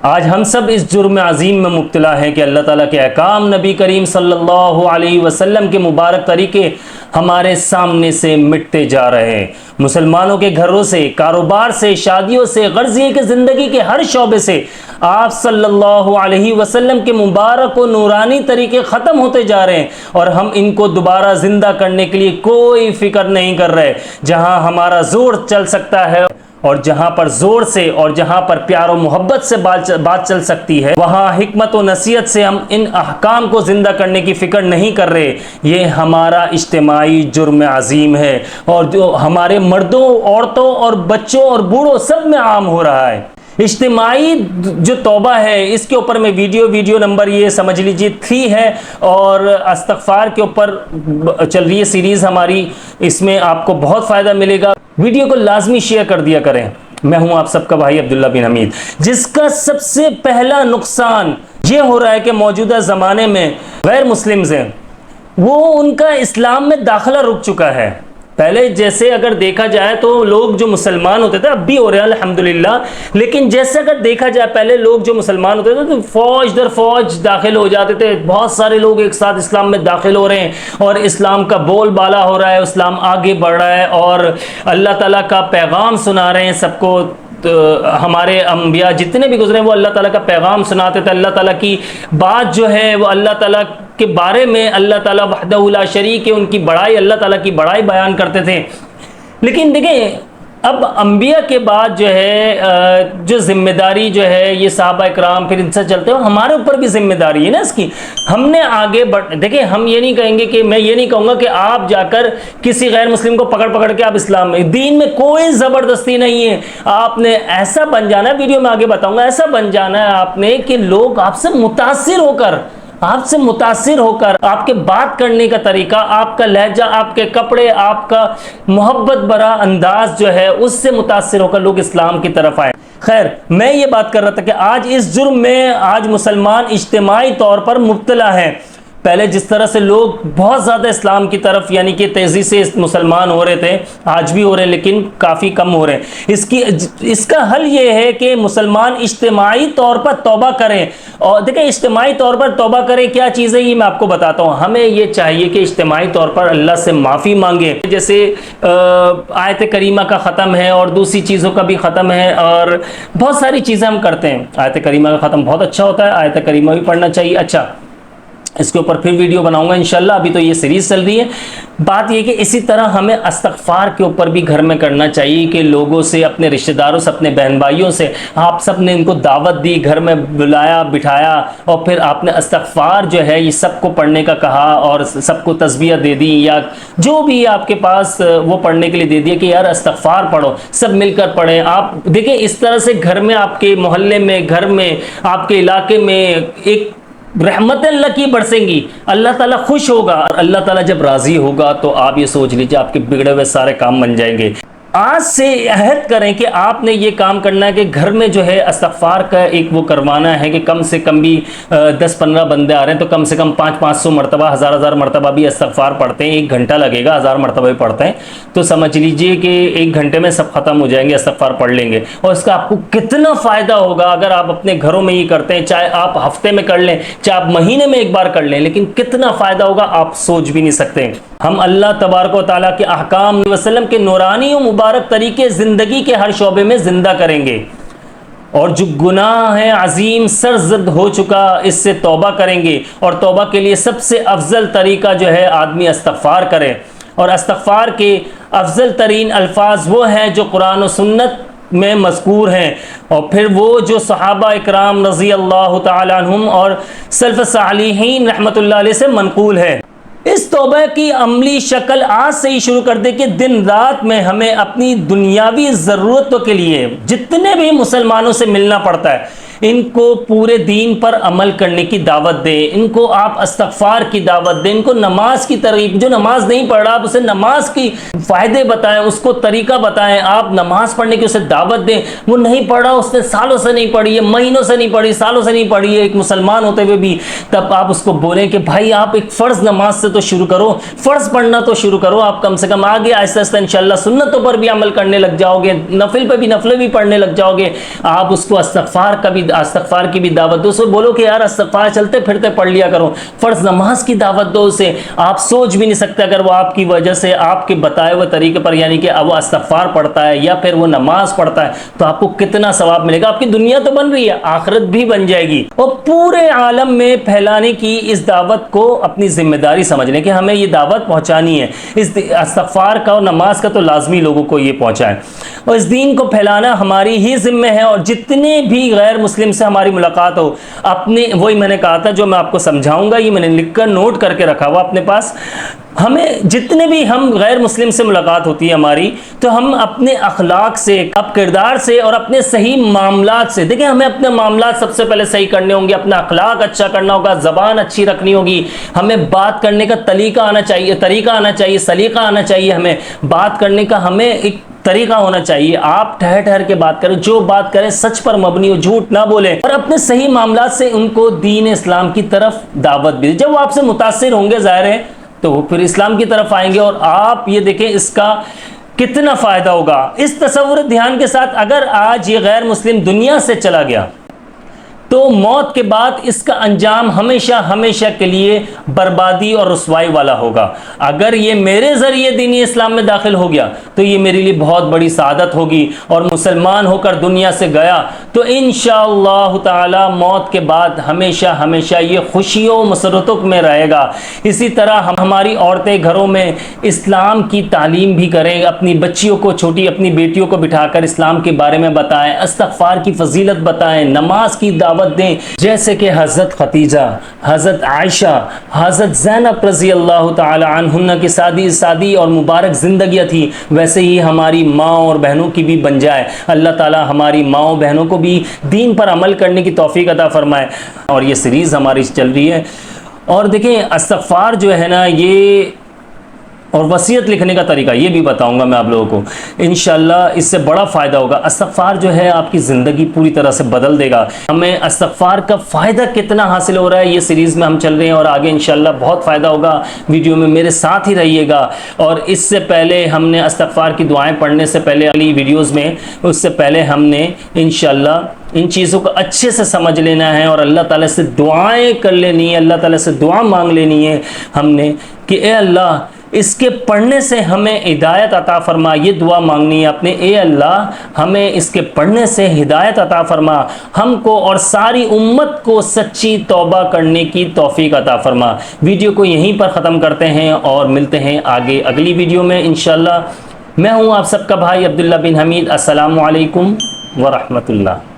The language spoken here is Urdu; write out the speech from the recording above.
آج ہم سب اس جرم عظیم میں مبتلا ہیں کہ اللہ تعالیٰ کے احکام، نبی کریم صلی اللہ علیہ وسلم کے مبارک طریقے ہمارے سامنے سے مٹتے جا رہے ہیں۔ مسلمانوں کے گھروں سے، کاروبار سے، شادیوں سے، غرض یہ کہ زندگی کے ہر شعبے سے آپ صلی اللہ علیہ وسلم کے مبارک و نورانی طریقے ختم ہوتے جا رہے ہیں، اور ہم ان کو دوبارہ زندہ کرنے کے لیے کوئی فکر نہیں کر رہے۔ جہاں ہمارا زور چل سکتا ہے اور جہاں پر زور سے اور جہاں پر پیار و محبت سے بات چل سکتی ہے، وہاں حکمت و نصیحت سے ہم ان احکام کو زندہ کرنے کی فکر نہیں کر رہے۔ یہ ہمارا اجتماعی جرم عظیم ہے، اور جو ہمارے مردوں، عورتوں اور بچوں اور بوڑھوں سب میں عام ہو رہا ہے۔ اجتماعی جو توبہ ہے، اس کے اوپر میں ویڈیو نمبر یہ سمجھ لیجئے 3 ہے، اور استغفار کے اوپر چل رہی ہے سیریز ہماری، اس میں آپ کو بہت فائدہ ملے گا۔ ویڈیو کو لازمی شیئر کر دیا کریں۔ میں ہوں آپ سب کا بھائی عبداللہ بن حمید۔ جس کا سب سے پہلا نقصان یہ ہو رہا ہے کہ موجودہ زمانے میں غیر مسلمز ہیں، وہ ان کا اسلام میں داخلہ رک چکا ہے۔ پہلے جیسے اگر دیکھا جائے تو لوگ جو مسلمان ہوتے تھے، اب بھی ہو رہے ہیں الحمدللہ، لیکن جیسے اگر دیکھا جائے پہلے لوگ جو مسلمان ہوتے تھے تو فوج در فوج داخل ہو جاتے تھے۔ بہت سارے لوگ ایک ساتھ اسلام میں داخل ہو رہے ہیں، اور اسلام کا بول بالا ہو رہا ہے، اسلام آگے بڑھ رہا ہے، اور اللہ تعالیٰ کا پیغام سنا رہے ہیں سب کو۔ ہمارے انبیاء جتنے بھی گزرے ہیں وہ اللہ تعالیٰ کا پیغام سناتے تھے، اللہ تعالیٰ کی بات جو ہے وہ اللہ تعالیٰ کے بارے میں، اللہ تعالیٰ وحدہ لا شریک ہے، ان کی بڑائی، اللہ تعالیٰ کی بڑائی بیان کرتے تھے۔ لیکن دیکھیں اب انبیاء کے بعد جو ہے جو ذمہ داری جو ہے یہ صحابہ اکرام پھر ان سے چلتے ہیں، ہمارے اوپر بھی ذمہ داری ہے نا اس کی۔ ہم نے آگے دیکھیں، ہم یہ نہیں کہیں گے کہ میں یہ نہیں کہوں گا کہ آپ جا کر کسی غیر مسلم کو پکڑ کے آپ اسلام میں، دین میں کوئی زبردستی نہیں ہے۔ آپ نے ایسا بن جانا ہے، ویڈیو میں آگے بتاؤں گا، ایسا بن جانا ہے آپ نے کہ لوگ آپ سے متاثر ہو کر آپ کے بات کرنے کا طریقہ، آپ کا لہجہ، آپ کے کپڑے، آپ کا محبت بھرا انداز جو ہے اس سے متاثر ہو کر لوگ اسلام کی طرف آئے۔ خیر، میں یہ بات کر رہا تھا کہ آج اس جرم میں آج مسلمان اجتماعی طور پر مبتلا ہیں۔ پہلے جس طرح سے لوگ بہت زیادہ اسلام کی طرف یعنی کہ تیزی سے مسلمان ہو رہے تھے، آج بھی ہو رہے ہیں لیکن کافی کم ہو رہے ہیں۔ اس کا حل یہ ہے کہ مسلمان اجتماعی طور پر توبہ کریں۔ اور دیکھیں اجتماعی طور پر توبہ کریں کیا چیز ہے یہ میں آپ کو بتاتا ہوں۔ ہمیں یہ چاہیے کہ اجتماعی طور پر اللہ سے معافی مانگیں، جیسے آیت کریمہ کا ختم ہے اور دوسری چیزوں کا بھی ختم ہے، اور بہت ساری چیزیں ہم کرتے ہیں۔ آیت کریمہ کا ختم بہت اچھا ہوتا ہے، آیت کریمہ بھی پڑھنا چاہیے۔ اچھا، اس کے اوپر پھر ویڈیو بناؤں گا انشاءاللہ، ابھی تو یہ سیریز چل رہی ہے۔ بات یہ کہ اسی طرح ہمیں استغفار کے اوپر بھی گھر میں کرنا چاہیے کہ لوگوں سے، اپنے رشتہ داروں سے، اپنے بہن بھائیوں سے آپ سب نے ان کو دعوت دی، گھر میں بلایا بٹھایا، اور پھر آپ نے استغفار جو ہے یہ سب کو پڑھنے کا کہا، اور سب کو تسبیح دے دی، یا جو بھی آپ کے پاس وہ پڑھنے کے لیے دے دیا کہ یار استغفار پڑھو، سب مل کر پڑھیں۔ آپ دیکھیں اس طرح سے گھر میں، آپ کے محلے میں، گھر میں، آپ کے علاقے میں ایک رحمت اللہ کی برسیں گی، اللہ تعالیٰ خوش ہوگا، اور اللہ تعالیٰ جب راضی ہوگا تو آپ یہ سوچ لیجیے آپ کے بگڑے ہوئے سارے کام بن جائیں گے۔ آج سے عہد کریں کہ آپ نے یہ کام کرنا ہے کہ گھر میں جو ہے استغفار کا ایک وہ کروانا ہے کہ کم سے کم بھی 10-15 بندے آ رہے ہیں تو کم سے کم 500-500 مرتبہ، 1000 مرتبہ بھی استغفار پڑھتے ہیں۔ 1 گھنٹہ لگے گا، 1000 مرتبہ بھی پڑھتے ہیں تو سمجھ لیجئے کہ 1 گھنٹے میں سب ختم ہو جائیں گے، استغفار پڑھ لیں گے۔ اور اس کا آپ کو کتنا فائدہ ہوگا اگر آپ اپنے گھروں میں یہ کرتے ہیں، چاہے آپ ہفتے میں کر لیں، چاہے آپ مہینے میں 1 بار کر لیں، لیکن کتنا فائدہ ہوگا آپ سوچ بھی نہیں سکتے۔ ہم اللہ تبارک و تعالیٰ کے احکام وسلم کے نورانی و مبارک طریقے زندگی کے ہر شعبے میں زندہ کریں گے، اور جو گناہ ہے عظیم سرزد ہو چکا اس سے توبہ کریں گے، اور توبہ کے لیے سب سے افضل طریقہ جو ہے آدمی استغفار کرے، اور استغفار کے افضل ترین الفاظ وہ ہیں جو قرآن و سنت میں مذکور ہیں، اور پھر وہ جو صحابہ اکرام رضی اللہ تعالیٰ عنہم اور سلف صالحین رحمت اللہ علیہ سے منقول ہے۔ اس توبہ کی عملی شکل آج سے ہی شروع کر دے کہ دن رات میں ہمیں اپنی دنیاوی ضرورتوں کے لیے جتنے بھی مسلمانوں سے ملنا پڑتا ہے ان کو پورے دین پر عمل کرنے کی دعوت دیں، ان کو آپ استغفار کی دعوت دیں، ان کو نماز کی ترغیب، جو نماز نہیں پڑھ رہا آپ اسے نماز کی فائدے بتائیں، اس کو طریقہ بتائیں، آپ نماز پڑھنے کی اسے دعوت دیں۔ وہ نہیں پڑھ رہا، اس نے سالوں سے نہیں پڑھی ہے، مہینوں سے نہیں پڑھی، سالوں سے نہیں پڑھی ہے، ایک مسلمان ہوتے ہوئے بھی، تب آپ اس کو بولیں کہ بھائی آپ ایک فرض نماز سے تو شروع کرو، فرض پڑھنا تو شروع کرو، آپ کم سے کم آگے آہستہ آہستہ انشاءاللہ سنتوں پر بھی عمل کرنے لگ جاؤ گے، نفل پہ بھی نفل بھی پڑھنے لگ جاؤ گے۔ آپ اس کو استغفار کا بھی استغفار کی بھی دعوت دو، اسے بولو کہ یار استغفار چلتے پھرتے پڑھ لیا کرو، فرض نماز کی دعوت دو اسے، آپ سوچ بھی نہیں سکتے اگر وہ آپ کی وجہ سے آپ کے بتائے ہوئے طریقے پر یعنی کہ وہ استغفار پڑھتا ہے یا پھر وہ نماز پڑھتا ہے تو آپ کو کتنا ثواب ملے گا، آپ کی دنیا تو بن رہی ہے آخرت بھی بن جائے گی۔ اور پورے عالم میں پھیلانے کی اس دعوت کو اپنی ذمہ داری سمجھ لیں کہ ہمیں یہ دعوت پہنچانی ہے، اس استغفار کا اور نماز کا تو لازمی لوگوں کو یہ پہنچائیں، اور اس دین کو پھیلانا ہماری ہی ذمہ ہے۔ اور جتنے بھی غیر مسلم سے ہماری ملاقات ہو، اپنے وہی میں نے کہا تھا جو میں آپ کو سمجھاؤں گا، یہ میں نے لکھ کر نوٹ کر کے رکھا ہوا اپنے پاس، ہمیں جتنے بھی ہم غیر مسلم سے ملاقات ہوتی ہے ہماری، تو ہم اپنے اخلاق سے، اب کردار سے اور اپنے صحیح معاملات سے، دیکھیں ہمیں اپنے معاملات سب سے پہلے صحیح کرنے ہوں گے، اپنا اخلاق اچھا کرنا ہوگا، زبان اچھی رکھنی ہوگی، ہمیں بات کرنے کا طریقہ آنا چاہیے، سلیقہ آنا چاہیے، ہمیں بات کرنے کا ہمیں ایک طریقہ ہونا چاہیے، آپ ٹھہر ٹھہر کے بات کریں، جو بات کریں سچ پر مبنی ہو، جھوٹ نہ بولیں، اور اپنے صحیح معاملات سے ان کو دین اسلام کی طرف دعوت بھی دیں۔ جب وہ آپ سے متاثر ہوں گے ظاہر ہے تو وہ پھر اسلام کی طرف آئیں گے، اور آپ یہ دیکھیں اس کا کتنا فائدہ ہوگا۔ اس تصور دھیان کے ساتھ اگر آج یہ غیر مسلم دنیا سے چلا گیا تو موت کے بعد اس کا انجام ہمیشہ ہمیشہ کے لیے بربادی اور رسوائی والا ہوگا۔ اگر یہ میرے ذریعے دینی اسلام میں داخل ہو گیا تو یہ میرے لیے بہت بڑی سعادت ہوگی، اور مسلمان ہو کر دنیا سے گیا تو انشاءاللہ تعالی موت کے بعد ہمیشہ ہمیشہ یہ خوشیوں و مسرتوں میں رہے گا۔ اسی طرح ہماری عورتیں گھروں میں اسلام کی تعلیم بھی کریں، اپنی بچیوں کو، چھوٹی اپنی بیٹیوں کو بٹھا کر اسلام کے بارے میں بتائیں، استغفار کی فضیلت بتائیں، نماز کی دعوت دیں، جیسے کہ حضرت خدیجہ، حضرت عائشہ، حضرت زینب رضی اللہ تعالی عنہن کی سادی اور مبارک زندگیاں تھی، ویسے ہی ہماری ماں اور بہنوں کی بھی بن جائے۔ اللہ تعالی ہماری ماں اور بہنوں کو بھی دین پر عمل کرنے کی توفیق عطا فرمائے۔ اور یہ سیریز ہماری چل رہی ہے، اور دیکھیں استغفار جو ہے نا، یہ اور وصیت لکھنے کا طریقہ یہ بھی بتاؤں گا میں آپ لوگوں کو، انشاءاللہ اس سے بڑا فائدہ ہوگا۔ استغفار جو ہے آپ کی زندگی پوری طرح سے بدل دے گا۔ ہمیں استغفار کا فائدہ کتنا حاصل ہو رہا ہے، یہ سیریز میں ہم چل رہے ہیں، اور آگے انشاءاللہ بہت فائدہ ہوگا۔ ویڈیو میں میرے ساتھ ہی رہیے گا۔ اور اس سے پہلے ہم نے استغفار کی دعائیں پڑھنے سے پہلے اگلی ویڈیوز میں، اس سے پہلے ہم نے انشاءاللہ ان چیزوں کو اچھے سے سمجھ لینا ہے، اور اللہ تعالیٰ سے دعائیں کر لینی ہے، اللہ تعالیٰ سے دعا مانگ لینی ہے ہم نے کہ اے اللہ اس کے پڑھنے سے ہمیں ہدایت عطا فرما۔ یہ دعا مانگنی ہے اپنے، اے اللہ ہمیں اس کے پڑھنے سے ہدایت عطا فرما، ہم کو اور ساری امت کو سچی توبہ کرنے کی توفیق عطا فرما۔ ویڈیو کو یہیں پر ختم کرتے ہیں اور ملتے ہیں آگے اگلی ویڈیو میں انشاءاللہ۔ میں ہوں آپ سب کا بھائی عبداللہ بن حمید۔ السلام علیکم ورحمۃ اللہ۔